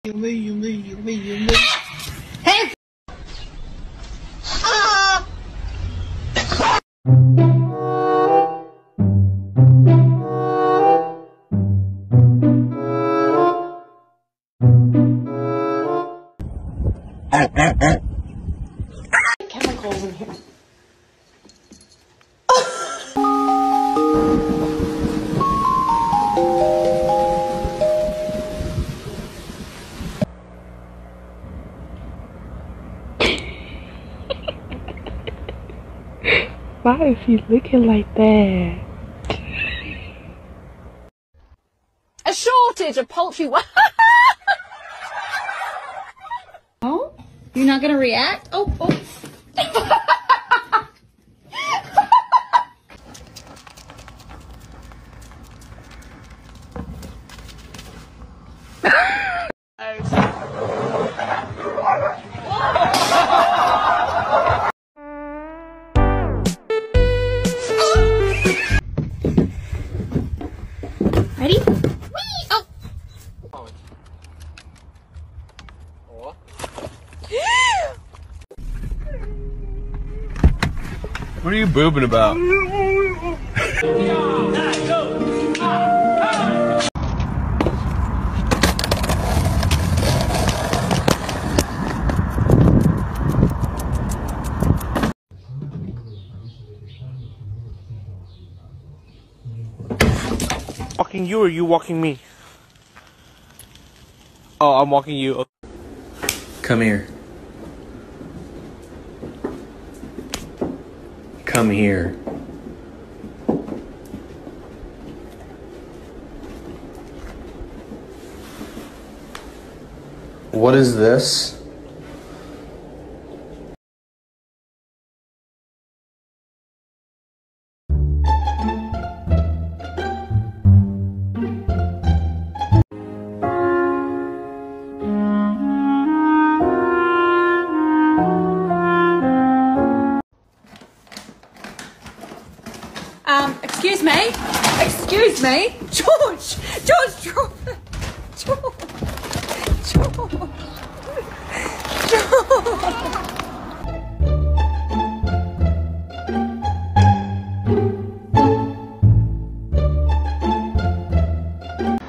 Hey! Chemicals in here. Why is he looking like that? A shortage of poultry. Oh, you're not gonna react? Oh. Ready? Whee! Oh. What are you boobing about? Walking you or you walking me? Oh, I'm walking you. Come here. Come here. What is this? Excuse me? Excuse me? George! George!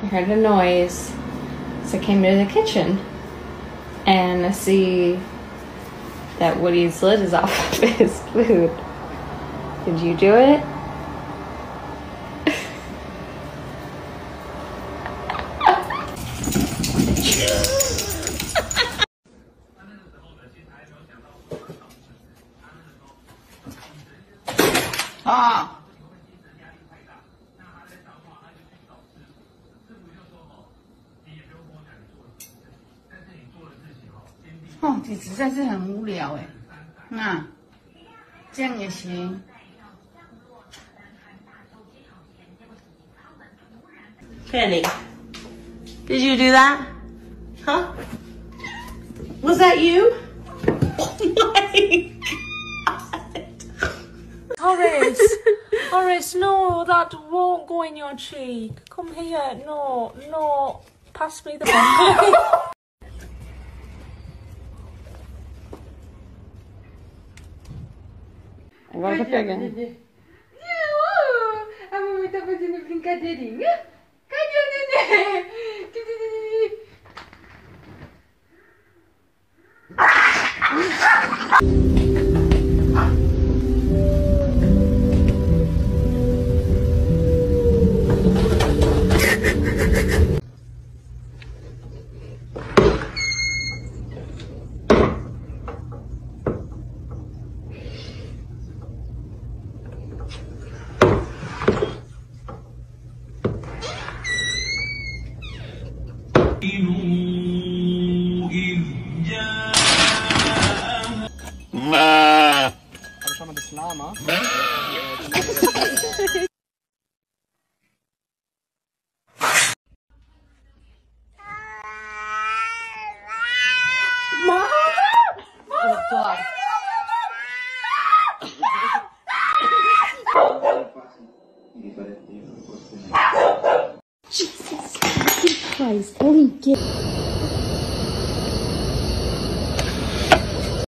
I heard a noise, so I came to the kitchen, and I see that Woody's lid is off of his food. Did you do it?哦，这实在是很无聊哎。那这样也行。Penny, did you do that? Huh? Was that you? Oh my God. Horace, no, that won't go in your cheek. Come here, no, pass me the bun. Agora tá pegando. A mamãe tá fazendo brincadeirinha. Cadê o neném? Jesus Christ, holy